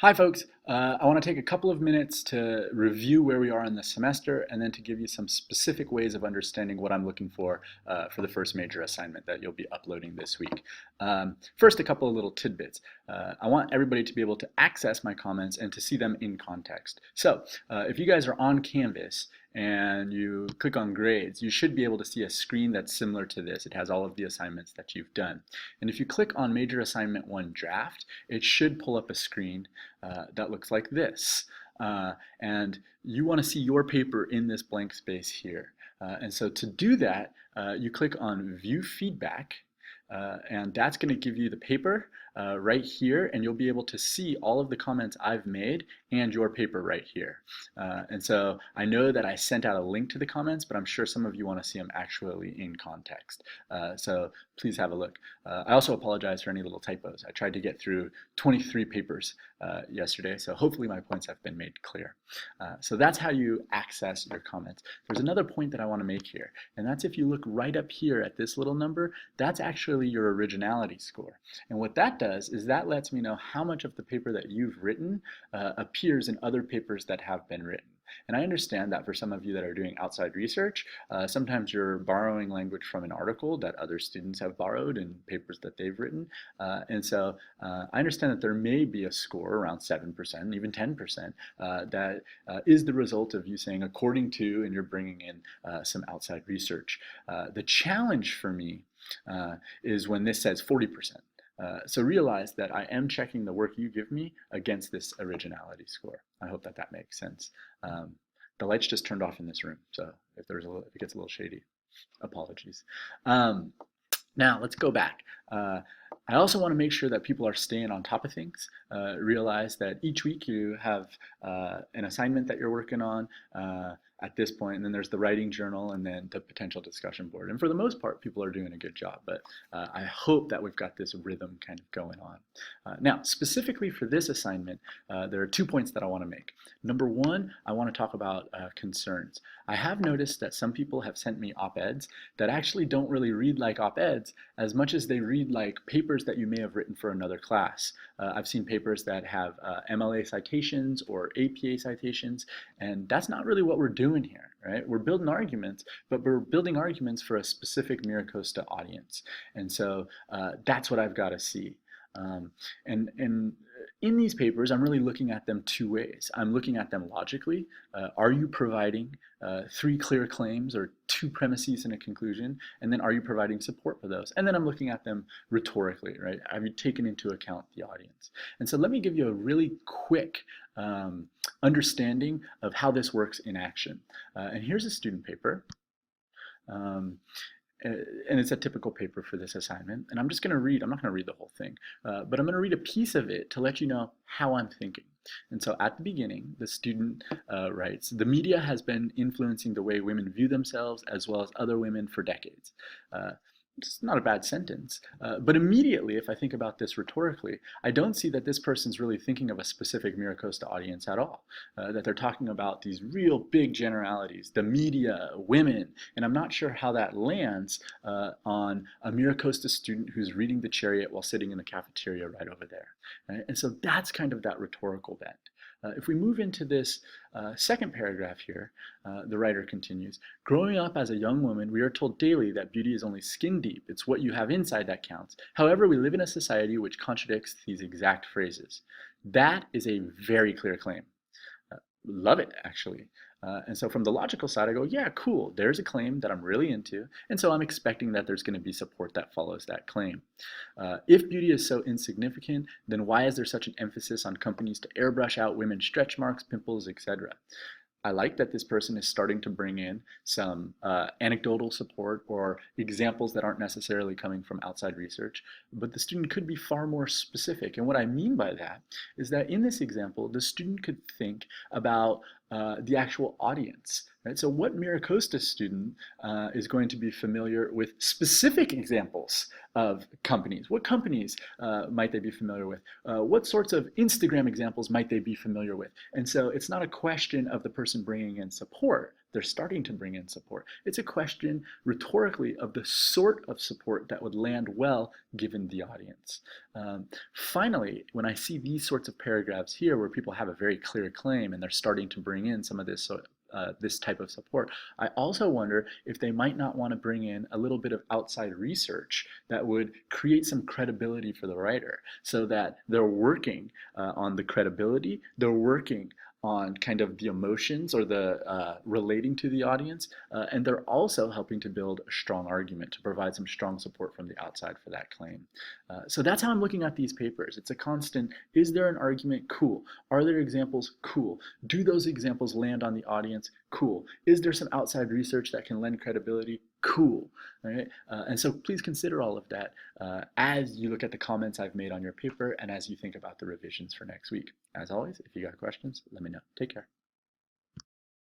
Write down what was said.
Hi, folks. I want to take a couple of minutes to review where we are in the semester and then to give you some specific ways of understanding what I'm looking for the first major assignment that you'll be uploading this week. First, a couple of little tidbits. I want everybody to be able to access my comments and to see them in context. So, if you guys are on Canvas and you click on grades, you should be able to see a screen that's similar to this. It has all of the assignments that you've done. And if you click on Major Assignment 1 Draft, it should pull up a screen that looks like this. And you want to see your paper in this blank space here. And so to do that, you click on View Feedback, and that's going to give you the paper right here, and you'll be able to see all of the comments I've made and your paper right here. And so I know that I sent out a link to the comments, but I'm sure some of you want to see them actually in context. So please have a look. I also apologize for any little typos. I tried to get through 23 papers yesterday, so hopefully my points have been made clear. So that's how you access your comments. There's another point that I want to make here, and that's if you look right up here at this little number, that's actually your originality score. And what that does is that lets me know how much of the paper that you've written appears in other papers that have been written. And I understand that for some of you that are doing outside research, sometimes you're borrowing language from an article that other students have borrowed in papers that they've written. And so I understand that there may be a score around 7%, even 10%, that is the result of you saying according to, and you're bringing in some outside research. The challenge for me is when this says 40%. So realize that I am checking the work you give me against this originality score. I hope that that makes sense. The lights just turned off in this room, so if it gets a little shady, apologies. Now let's go back. I also want to make sure that people are staying on top of things. Realize that each week you have an assignment that you're working on at this point, and then there's the writing journal and then the potential discussion board. And for the most part, people are doing a good job, but I hope that we've got this rhythm kind of going on. Now, specifically for this assignment, there are 2 points that I want to make. Number one, I want to talk about concerns. I have noticed that some people have sent me op-eds that actually don't really read like op-eds as much as they read like papers that you may have written for another class. I've seen papers that have MLA citations or APA citations, and that's not really what we're doing here, right? We're building arguments, but we're building arguments for a specific MiraCosta audience. And so that's what I've got to see. And in these papers, I'm really looking at them 2 ways. I'm looking at them logically. Are you providing 3 clear claims or 2 premises and a conclusion? And then are you providing support for those? And then I'm looking at them rhetorically, right? Have you taken into account the audience? And so let me give you a really quick understanding of how this works in action. And here's a student paper. And it's a typical paper for this assignment. And I'm just going to read, I'm not going to read the whole thing, but I'm going to read a piece of it to let you know how I'm thinking. And so at the beginning, the student writes, "The media has been influencing the way women view themselves as well as other women for decades." It's not a bad sentence, but immediately, if I think about this rhetorically, I don't see that this person's really thinking of a specific MiraCosta audience at all, that they're talking about these real big generalities, the media, women, and I'm not sure how that lands on a MiraCosta student who's reading The Chariot while sitting in the cafeteria right over there. Right? And so that's kind of that rhetorical bent. If we move into this second paragraph here, the writer continues, "Growing up as a young woman, we are told daily that beauty is only skin deep. It's what you have inside that counts. However, we live in a society which contradicts these exact phrases." That is a very clear claim. Love it, actually. And so from the logical side, I go, yeah, cool. There's a claim that I'm really into. And so I'm expecting that there's going to be support that follows that claim. If beauty is so insignificant, then why is there such an emphasis on companies to airbrush out women's stretch marks, pimples, etc.? I like that this person is starting to bring in some anecdotal support or examples that aren't necessarily coming from outside research, but the student could be far more specific. And what I mean by that is that in this example, the student could think about the actual audience. Right? So what MiraCosta student is going to be familiar with specific examples of companies? What companies might they be familiar with? What sorts of Instagram examples might they be familiar with? And so it's not a question of the person bringing in support. they're starting to bring in support. It's a question rhetorically of the sort of support that would land well given the audience. Finally, when I see these sorts of paragraphs here where people have a very clear claim and they're starting to bring in some of this type of support, I also wonder if they might not want to bring in a little bit of outside research that would create some credibility for the writer, so that they're working on the credibility, they're working on kind of the emotions or the relating to the audience, and they're also helping to build a strong argument to provide some strong support from the outside for that claim. So that's how I'm looking at these papers. It's a constant, is there an argument? Cool. Are there examples? Cool. Do those examples land on the audience? Cool. Is there some outside research that can lend credibility? Cool. All right? And so please consider all of that as you look at the comments I've made on your paper and as you think about the revisions for next week. As always, if you got questions, let me know. Take care.